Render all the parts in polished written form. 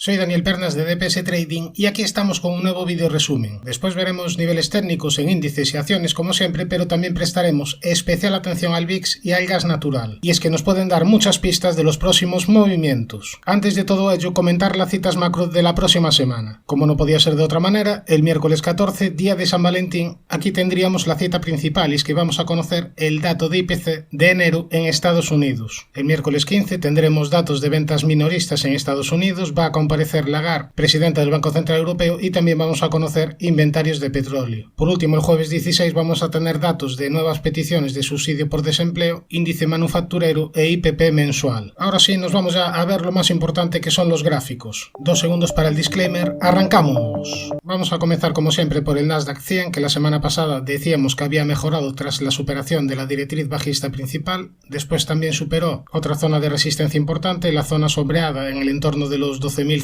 Soy Daniel Pernas de DPS Trading y aquí estamos con un nuevo video resumen. Después veremos niveles técnicos en índices y acciones como siempre, pero también prestaremos especial atención al VIX y al gas natural. Y es que nos pueden dar muchas pistas de los próximos movimientos. Antes de todo ello, comentar las citas macro de la próxima semana. Como no podía ser de otra manera, el miércoles 14, día de San Valentín, aquí tendríamos la cita principal y es que vamos a conocer el dato de IPC de enero en Estados Unidos. El miércoles 15 tendremos datos de ventas minoristas en Estados Unidos, va a comparecer Lagarde, presidenta del Banco Central Europeo, y también vamos a conocer inventarios de petróleo. Por último, el jueves 16 vamos a tener datos de nuevas peticiones de subsidio por desempleo, índice manufacturero e IPP mensual. Ahora sí, nos vamos ya a ver lo más importante, que son los gráficos. 2 segundos para el disclaimer, ¡arrancamos! Vamos a comenzar como siempre por el Nasdaq 100, que la semana pasada decíamos que había mejorado tras la superación de la directriz bajista principal. Después también superó otra zona de resistencia importante, la zona sombreada en el entorno de los 12.147.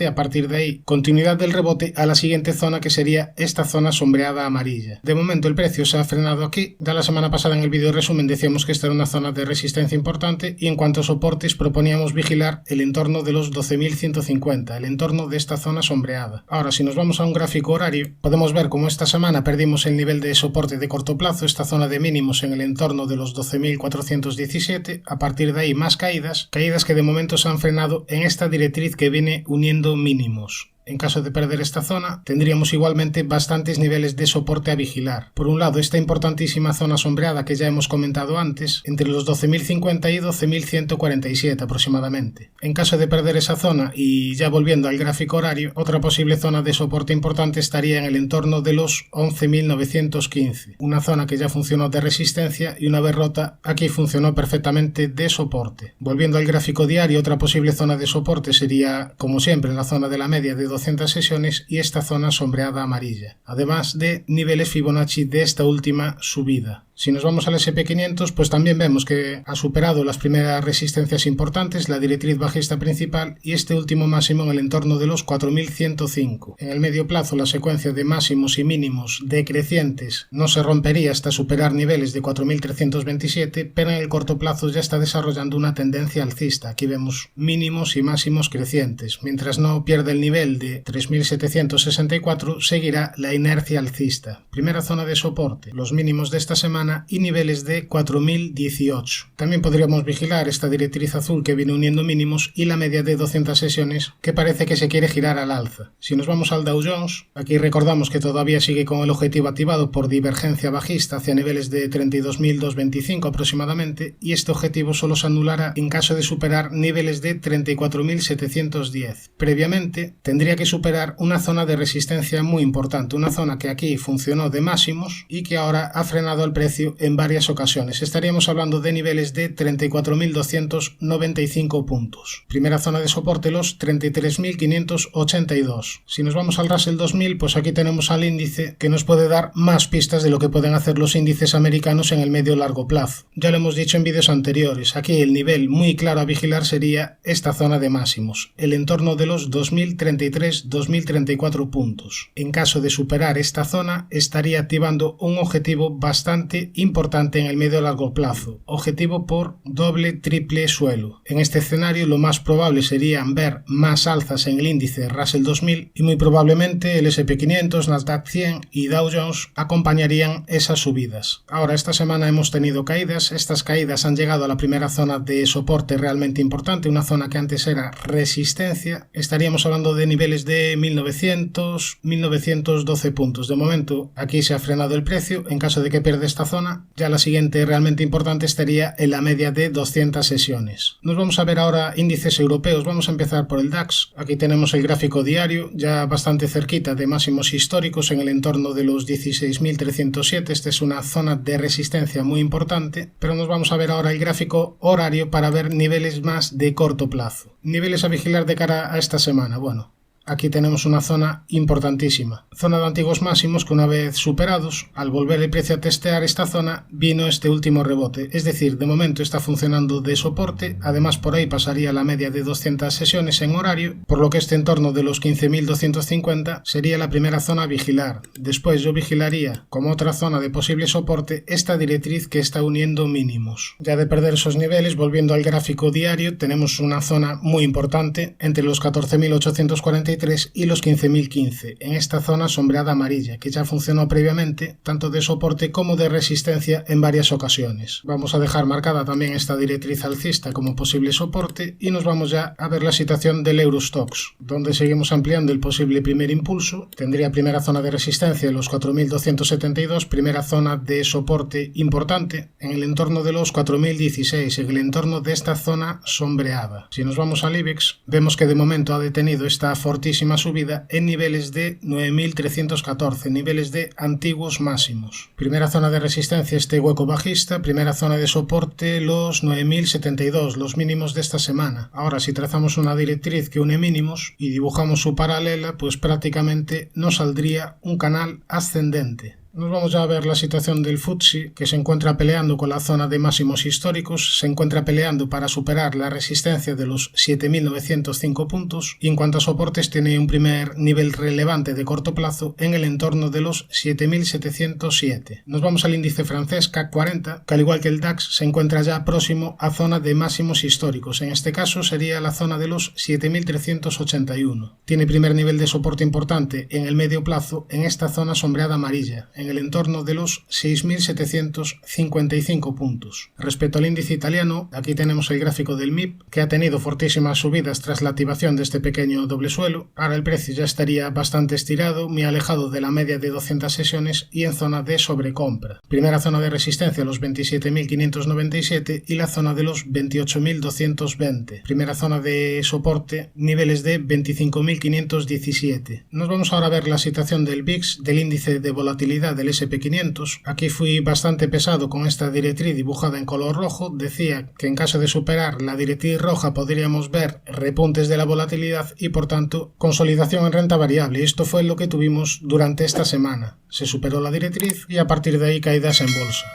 A partir de ahí, continuidad del rebote a la siguiente zona, que sería esta zona sombreada amarilla. De momento el precio se ha frenado aquí. Ya la semana pasada en el vídeo resumen decíamos que esta era una zona de resistencia importante, y en cuanto a soportes proponíamos vigilar el entorno de los 12.150, el entorno de esta zona sombreada. Ahora, si nos vamos a un gráfico horario, podemos ver cómo esta semana perdimos el nivel de soporte de corto plazo, esta zona de mínimos en el entorno de los 12.417. A partir de ahí más caídas que de momento se han frenado en esta directriz que viene uniendo mínimos. En caso de perder esta zona, tendríamos igualmente bastantes niveles de soporte a vigilar. Por un lado, esta importantísima zona sombreada que ya hemos comentado antes, entre los 12.050 y 12.147 aproximadamente. En caso de perder esa zona, y ya volviendo al gráfico horario, otra posible zona de soporte importante estaría en el entorno de los 11.915. Una zona que ya funcionó de resistencia y una vez rota, aquí funcionó perfectamente de soporte. Volviendo al gráfico diario, otra posible zona de soporte sería, como siempre, la zona de la media de 200 sesiones y esta zona sombreada amarilla, además de niveles Fibonacci de esta última subida. Si nos vamos al SP500, pues también vemos que ha superado las primeras resistencias importantes, la directriz bajista principal y este último máximo en el entorno de los 4.105. En el medio plazo, la secuencia de máximos y mínimos decrecientes no se rompería hasta superar niveles de 4.327, pero en el corto plazo ya está desarrollando una tendencia alcista. Aquí vemos mínimos y máximos crecientes. Mientras no pierda el nivel de 3.764, seguirá la inercia alcista. Primera zona de soporte, los mínimos de esta semana y niveles de 4.018. También podríamos vigilar esta directriz azul que viene uniendo mínimos y la media de 200 sesiones, que parece que se quiere girar al alza. Si nos vamos al Dow Jones, aquí recordamos que todavía sigue con el objetivo activado por divergencia bajista hacia niveles de 32.225 aproximadamente, y este objetivo solo se anulará en caso de superar niveles de 34.710. Previamente tendría que superar una zona de resistencia muy importante, una zona que aquí funcionó de máximos y que ahora ha frenado el precio en varias ocasiones. Estaríamos hablando de niveles de 34.295 puntos. Primera zona de soporte, los 33.582. Si nos vamos al Russell 2000, pues aquí tenemos al índice que nos puede dar más pistas de lo que pueden hacer los índices americanos en el medio largo plazo. Ya lo hemos dicho en vídeos anteriores, aquí el nivel muy claro a vigilar sería esta zona de máximos, el entorno de los 2.033-2.034 puntos. En caso de superar esta zona, estaría activando un objetivo bastante importante en el medio a largo plazo, objetivo por doble triple suelo. En este escenario lo más probable serían ver más alzas en el índice Russell 2000 y muy probablemente el SP500, Nasdaq 100 y Dow Jones acompañarían esas subidas. Ahora, esta semana hemos tenido caídas. Estas caídas han llegado a la primera zona de soporte realmente importante, una zona que antes era resistencia. Estaríamos hablando de niveles de 1.900-1.912 puntos. De momento aquí se ha frenado el precio. En caso de que pierda esta zona, ya la siguiente realmente importante estaría en la media de 200 sesiones. Nos vamos a ver ahora índices europeos. Vamos a empezar por el DAX. Aquí tenemos el gráfico diario, ya bastante cerquita de máximos históricos en el entorno de los 16.307. Esta es una zona de resistencia muy importante, pero nos vamos a ver ahora el gráfico horario para ver niveles más de corto plazo. Niveles a vigilar de cara a esta semana. Bueno, aquí tenemos una zona importantísima. Zona de antiguos máximos que una vez superados, al volver el precio a testear esta zona, vino este último rebote. Es decir, de momento está funcionando de soporte, además por ahí pasaría la media de 200 sesiones en horario, por lo que este entorno de los 15.250 sería la primera zona a vigilar. Después yo vigilaría como otra zona de posible soporte esta directriz que está uniendo mínimos. Ya de perder esos niveles, volviendo al gráfico diario, tenemos una zona muy importante entre los 14.843 y los 15.015, en esta zona sombreada amarilla, que ya funcionó previamente, tanto de soporte como de resistencia en varias ocasiones. Vamos a dejar marcada también esta directriz alcista como posible soporte y nos vamos ya a ver la situación del Eurostoxx, donde seguimos ampliando el posible primer impulso. Tendría primera zona de resistencia en los 4.272, primera zona de soporte importante en el entorno de los 4.016, en el entorno de esta zona sombreada. Si nos vamos al IBEX, vemos que de momento ha detenido esta fortísima subida en niveles de 9.314, niveles de antiguos máximos. Primera zona de resistencia este hueco bajista, primera zona de soporte los 9.072, los mínimos de esta semana. Ahora si trazamos una directriz que une mínimos y dibujamos su paralela, pues prácticamente nos saldría un canal ascendente. Nos vamos ya a ver la situación del FTSE, que se encuentra peleando con la zona de máximos históricos, se encuentra peleando para superar la resistencia de los 7.905 puntos y en cuanto a soportes tiene un primer nivel relevante de corto plazo en el entorno de los 7.707. Nos vamos al índice francés CAC 40, que al igual que el DAX se encuentra ya próximo a zona de máximos históricos, en este caso sería la zona de los 7.381. Tiene primer nivel de soporte importante en el medio plazo en esta zona sombreada amarilla, en el entorno de los 6.755 puntos. Respecto al índice italiano, aquí tenemos el gráfico del MIB, que ha tenido fortísimas subidas tras la activación de este pequeño doble suelo. Ahora el precio ya estaría bastante estirado, muy alejado de la media de 200 sesiones y en zona de sobrecompra. Primera zona de resistencia los 27.597 y la zona de los 28.220. Primera zona de soporte, niveles de 25.517. Nos vamos ahora a ver la situación del VIX, del índice de volatilidad del SP500. Aquí fui bastante pesado con esta directriz dibujada en color rojo. Decía que en caso de superar la directriz roja podríamos ver repuntes de la volatilidad y por tanto consolidación en renta variable, y esto fue lo que tuvimos durante esta semana. Se superó la directriz y a partir de ahí caídas en bolsa.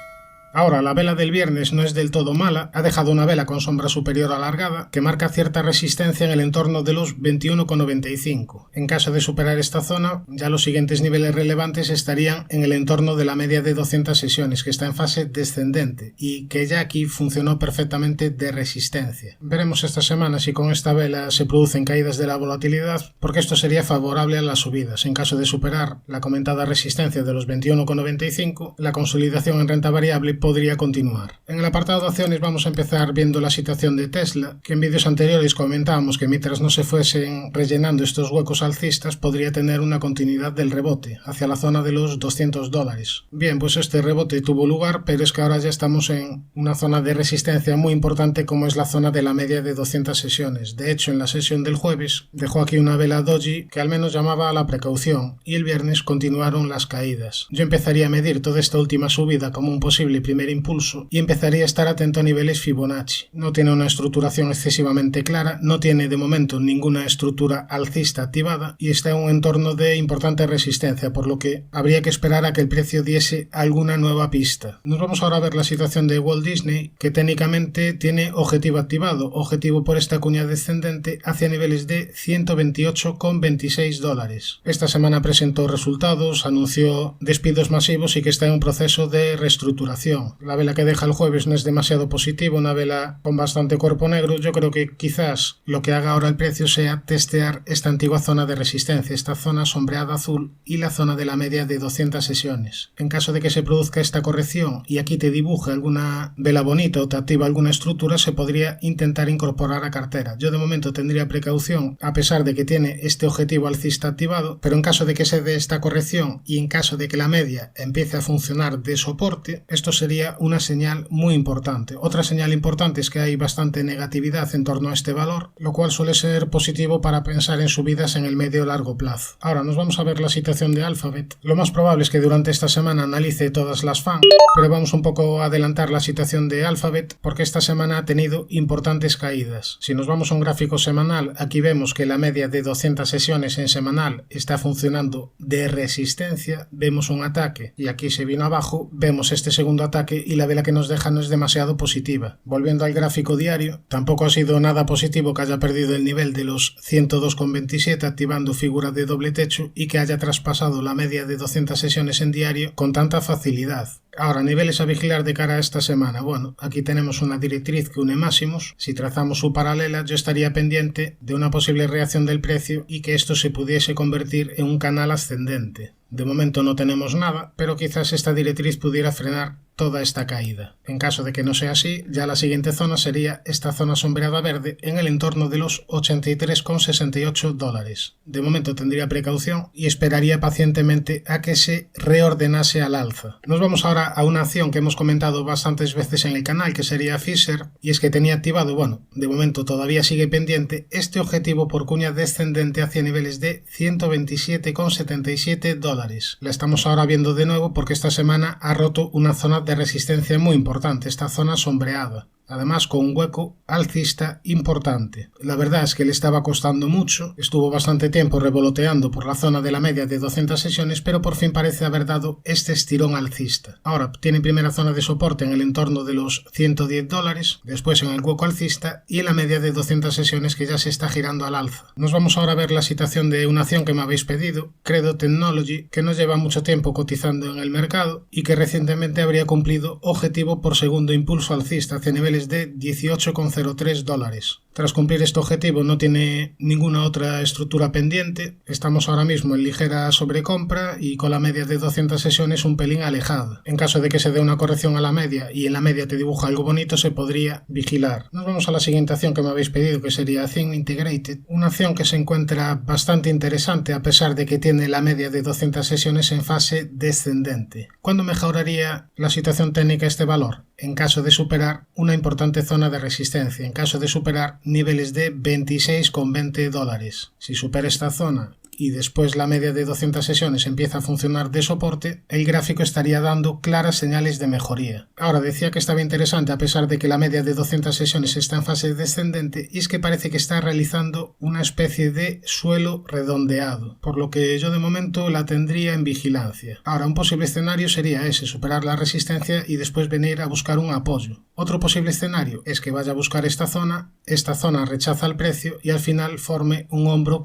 Ahora, la vela del viernes no es del todo mala, ha dejado una vela con sombra superior alargada que marca cierta resistencia en el entorno de los 21,95. En caso de superar esta zona, ya los siguientes niveles relevantes estarían en el entorno de la media de 200 sesiones, que está en fase descendente y que ya aquí funcionó perfectamente de resistencia. Veremos esta semana si con esta vela se producen caídas de la volatilidad, porque esto sería favorable a las subidas. En caso de superar la comentada resistencia de los 21,95, la consolidación en renta variable podría continuar. En el apartado de acciones vamos a empezar viendo la situación de Tesla, que en vídeos anteriores comentábamos que mientras no se fuesen rellenando estos huecos alcistas podría tener una continuidad del rebote hacia la zona de los $200. Bien, pues este rebote tuvo lugar, pero es que ahora ya estamos en una zona de resistencia muy importante como es la zona de la media de 200 sesiones. De hecho, en la sesión del jueves dejó aquí una vela doji que al menos llamaba a la precaución y el viernes continuaron las caídas. Yo empezaría a medir toda esta última subida como un posible primer impulso y empezaría a estar atento a niveles Fibonacci. No tiene una estructuración excesivamente clara, no tiene de momento ninguna estructura alcista activada y está en un entorno de importante resistencia, por lo que habría que esperar a que el precio diese alguna nueva pista. Nos vamos ahora a ver la situación de Walt Disney, que técnicamente tiene objetivo activado, objetivo por esta cuña descendente hacia niveles de $128,26. Esta semana presentó resultados, anunció despidos masivos y que está en un proceso de reestructuración. La vela que deja el jueves no es demasiado positiva, una vela con bastante cuerpo negro. Yo creo que quizás lo que haga ahora el precio sea testear esta antigua zona de resistencia, esta zona sombreada azul y la zona de la media de 200 sesiones. En caso de que se produzca esta corrección y aquí te dibuje alguna vela bonita o te activa alguna estructura, se podría intentar incorporar a cartera. Yo de momento tendría precaución a pesar de que tiene este objetivo alcista activado, pero en caso de que se dé esta corrección y en caso de que la media empiece a funcionar de soporte, esto se sería una señal muy importante. Otra señal importante es que hay bastante negatividad en torno a este valor, lo cual suele ser positivo para pensar en subidas en el medio o largo plazo. Ahora nos vamos a ver la situación de Alphabet. Lo más probable es que durante esta semana analice todas las FANG, pero vamos un poco a adelantar la situación de Alphabet porque esta semana ha tenido importantes caídas. Si nos vamos a un gráfico semanal, aquí vemos que la media de 200 sesiones en semanal está funcionando de resistencia, vemos un ataque y aquí se vino abajo, vemos este segundo ataque y la vela que nos deja no es demasiado positiva. Volviendo al gráfico diario, tampoco ha sido nada positivo que haya perdido el nivel de los 102,27 activando figura de doble techo y que haya traspasado la media de 200 sesiones en diario con tanta facilidad. Ahora, niveles a vigilar de cara a esta semana. Bueno, aquí tenemos una directriz que une máximos. Si trazamos su paralela, yo estaría pendiente de una posible reacción del precio y que esto se pudiese convertir en un canal ascendente. De momento no tenemos nada, pero quizás esta directriz pudiera frenar toda esta caída. En caso de que no sea así, ya la siguiente zona sería esta zona sombreada verde en el entorno de los 83,68 dólares. De momento tendría precaución y esperaría pacientemente a que se reordenase al alza. Nos vamos ahora a una acción que hemos comentado bastantes veces en el canal, que sería Pfizer, y es que tenía activado, bueno, de momento todavía sigue pendiente, este objetivo por cuña descendente hacia niveles de 127,77 dólares. La estamos ahora viendo de nuevo porque esta semana ha roto una zona de resistencia muy importante, esta zona sombreada. Además con un hueco alcista importante. La verdad es que le estaba costando mucho, estuvo bastante tiempo revoloteando por la zona de la media de 200 sesiones, pero por fin parece haber dado este estirón alcista. Ahora tiene primera zona de soporte en el entorno de los 110 dólares, después en el hueco alcista y en la media de 200 sesiones que ya se está girando al alza. Nos vamos ahora a ver la situación de una acción que me habéis pedido, Credo Technology, que nos lleva mucho tiempo cotizando en el mercado y que recientemente habría cumplido objetivo por segundo impulso alcista hacia niveles de 18,03 dólares. Tras cumplir este objetivo no tiene ninguna otra estructura pendiente, estamos ahora mismo en ligera sobrecompra y con la media de 200 sesiones un pelín alejada. En caso de que se dé una corrección a la media y en la media te dibuja algo bonito se podría vigilar. Nos vamos a la siguiente acción que me habéis pedido, que sería Think Integrated, una acción que se encuentra bastante interesante a pesar de que tiene la media de 200 sesiones en fase descendente. ¿Cuándo mejoraría la situación técnica este valor? En caso de superar una importante zona de resistencia, en caso de superar niveles de 26,20 dólares. Si supera esta zona y después la media de 200 sesiones empieza a funcionar de soporte, el gráfico estaría dando claras señales de mejoría. Ahora decía que estaba interesante a pesar de que la media de 200 sesiones está en fase descendente y es que parece que está realizando una especie de suelo redondeado, por lo que yo de momento la tendría en vigilancia. Ahora un posible escenario sería ese, superar la resistencia y después venir a buscar un apoyo. Otro posible escenario es que vaya a buscar esta zona rechaza el precio y al final forme un hombro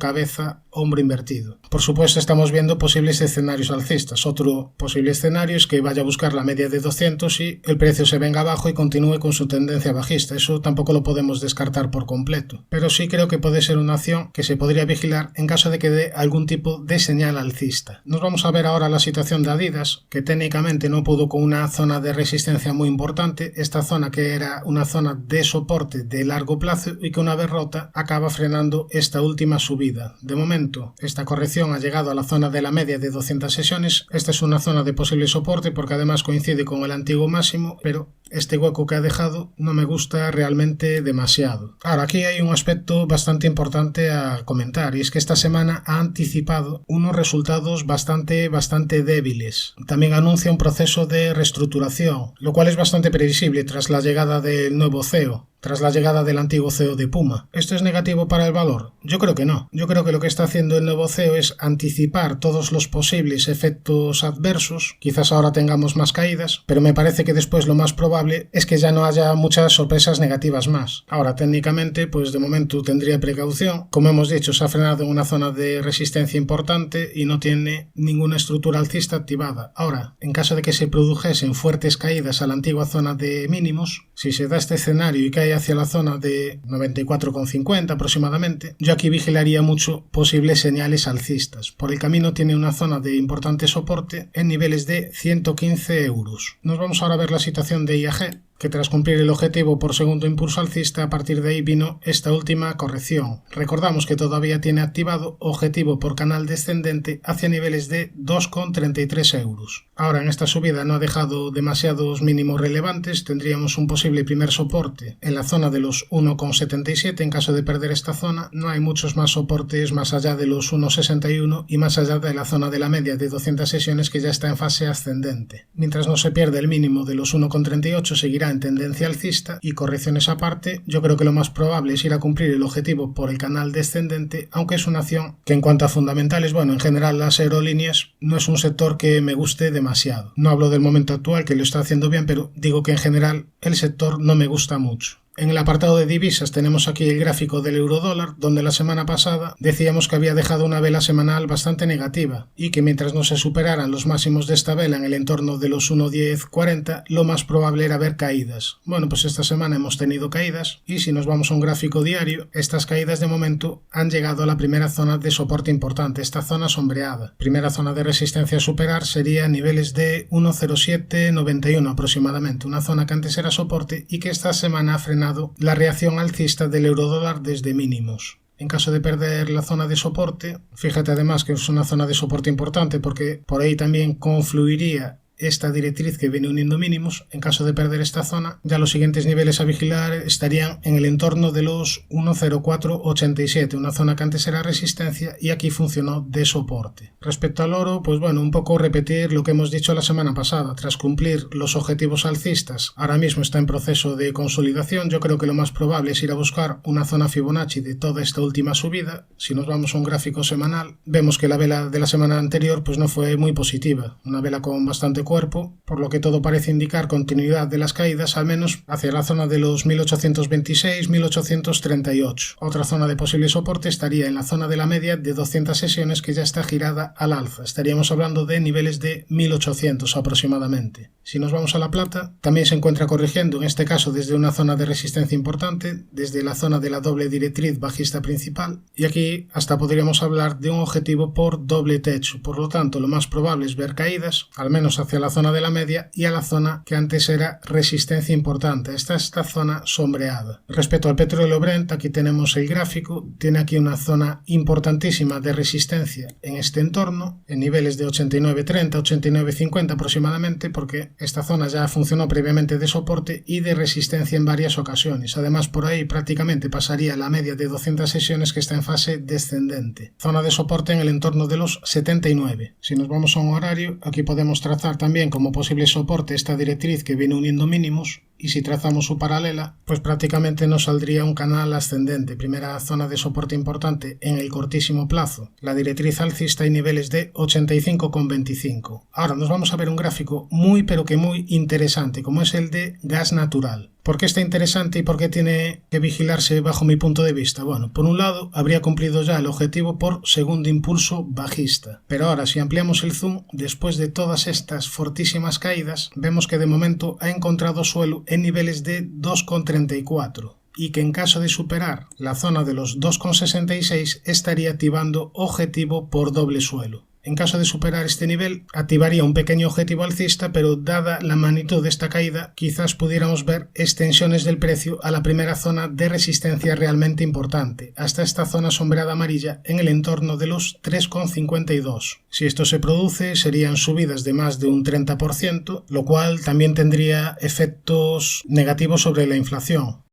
invertido. Por supuesto estamos viendo posibles escenarios alcistas. Otro posible escenario es que vaya a buscar la media de 200 y el precio se venga abajo y continúe con su tendencia bajista. Eso tampoco lo podemos descartar por completo. Pero sí creo que puede ser una acción que se podría vigilar en caso de que dé algún tipo de señal alcista. Nos vamos a ver ahora la situación de Adidas, que técnicamente no pudo con una zona de resistencia muy importante. Esta zona que era una zona de soporte de largo plazo y que una vez rota acaba frenando esta última subida. De momento, esta corrección ha llegado a la zona de la media de 200 sesiones. Esta es una zona de posible soporte porque además coincide con el antiguo máximo, pero este hueco que ha dejado no me gusta realmente demasiado. Ahora, aquí hay un aspecto bastante importante a comentar y es que esta semana ha anticipado unos resultados bastante débiles. También anuncia un proceso de reestructuración, lo cual es bastante previsible tras la llegada del nuevo CEO. Tras la llegada del antiguo CEO de Puma. ¿Esto es negativo para el valor? Yo creo que no. Yo creo que lo que está haciendo el nuevo CEO es anticipar todos los posibles efectos adversos. Quizás ahora tengamos más caídas, pero me parece que después lo más probable es que ya no haya muchas sorpresas negativas más. Ahora, técnicamente, pues de momento tendría precaución. Como hemos dicho, se ha frenado en una zona de resistencia importante y no tiene ninguna estructura alcista activada. Ahora, en caso de que se produjesen fuertes caídas a la antigua zona de mínimos, si se da este escenario y cae hacia la zona de 94,50 aproximadamente, yo aquí vigilaría mucho posibles señales alcistas. Por el camino tiene una zona de importante soporte en niveles de 115 euros. Nos vamos ahora a ver la situación de IAG, que tras cumplir el objetivo por segundo impulso alcista, a partir de ahí vino esta última corrección. Recordamos que todavía tiene activado objetivo por canal descendente hacia niveles de 2,33 euros. Ahora en esta subida no ha dejado demasiados mínimos relevantes, tendríamos un posible primer soporte en la zona de los 1,77. En caso de perder esta zona no hay muchos más soportes más allá de los 1,61 y más allá de la zona de la media de 200 sesiones que ya está en fase ascendente. Mientras no se pierda el mínimo de los 1,38 seguirá en tendencia alcista y correcciones aparte, yo creo que lo más probable es ir a cumplir el objetivo por el canal descendente, aunque es una acción que en cuanto a fundamentales, bueno, en general las aerolíneas no es un sector que me guste demasiado. No hablo del momento actual, que lo está haciendo bien, pero digo que en general el sector no me gusta mucho. En el apartado de divisas tenemos aquí el gráfico del euro-dólar, donde la semana pasada decíamos que había dejado una vela semanal bastante negativa y que mientras no se superaran los máximos de esta vela en el entorno de los 1,1040, lo más probable era ver caídas. Bueno, pues esta semana hemos tenido caídas y si nos vamos a un gráfico diario, estas caídas de momento han llegado a la primera zona de soporte importante, esta zona sombreada. Primera zona de resistencia a superar sería niveles de 1,0791 aproximadamente, una zona que antes era soporte y que esta semana ha frenado la reacción alcista del eurodólar desde mínimos. En caso de perder la zona de soporte, fíjate además que es una zona de soporte importante porque por ahí también confluiría esta directriz que viene uniendo mínimos. En caso de perder esta zona, ya los siguientes niveles a vigilar estarían en el entorno de los 1,0487, una zona que antes era resistencia y aquí funcionó de soporte. Respecto al oro, pues bueno, un poco repetir lo que hemos dicho la semana pasada. Tras cumplir los objetivos alcistas, ahora mismo está en proceso de consolidación. Yo creo que lo más probable es ir a buscar una zona Fibonacci de toda esta última subida. Si nos vamos a un gráfico semanal, vemos que la vela de la semana anterior pues no fue muy positiva, una vela con bastante cuerpo, por lo que todo parece indicar continuidad de las caídas, al menos hacia la zona de los 1826-1838. Otra zona de posible soporte estaría en la zona de la media de 200 sesiones que ya está girada al alza. Estaríamos hablando de niveles de 1800 aproximadamente. Si nos vamos a la plata, también se encuentra corrigiendo, en este caso desde una zona de resistencia importante, desde la zona de la doble directriz bajista principal, y aquí hasta podríamos hablar de un objetivo por doble techo. Por lo tanto, lo más probable es ver caídas, al menos hacia la zona de la media y a la zona que antes era resistencia importante. Esta zona sombreada. Respecto al petróleo Brent, aquí tenemos el gráfico, tiene aquí una zona importantísima de resistencia en este entorno, en niveles de 89.30, 89.50 aproximadamente, porque esta zona ya funcionó previamente de soporte y de resistencia en varias ocasiones. Además, por ahí prácticamente pasaría la media de 200 sesiones que está en fase descendente. Zona de soporte en el entorno de los 79. Si nos vamos a un horario, aquí podemos trazar también como posible soporte esta directriz que viene uniendo mínimos, y si trazamos su paralela, pues prácticamente nos saldría un canal ascendente. Primera zona de soporte importante en el cortísimo plazo, la directriz alcista y niveles de 85,25. Ahora nos vamos a ver un gráfico muy pero que muy interesante, como es el de gas natural. ¿Por qué está interesante y por qué tiene que vigilarse bajo mi punto de vista? Bueno, por un lado, habría cumplido ya el objetivo por segundo impulso bajista. Pero ahora, si ampliamos el zoom, después de todas estas fortísimas caídas, vemos que de momento ha encontrado suelo en niveles de 2,34. Y que en caso de superar la zona de los 2,66 estaría activando objetivo por doble suelo. En caso de superar este nivel, activaría un pequeño objetivo alcista, pero dada la magnitud de esta caída, quizás pudiéramos ver extensiones del precio a la primera zona de resistencia realmente importante, hasta esta zona sombreada amarilla en el entorno de los 3,52. Si esto se produce, serían subidas de más de un 30%, lo cual también tendría efectos negativos sobre la inflación.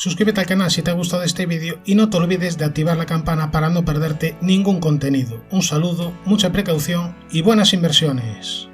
Suscríbete al canal si te ha gustado este vídeo y no te olvides de activar la campana para no perderte ningún contenido. Un saludo, mucha precaución y buenas inversiones.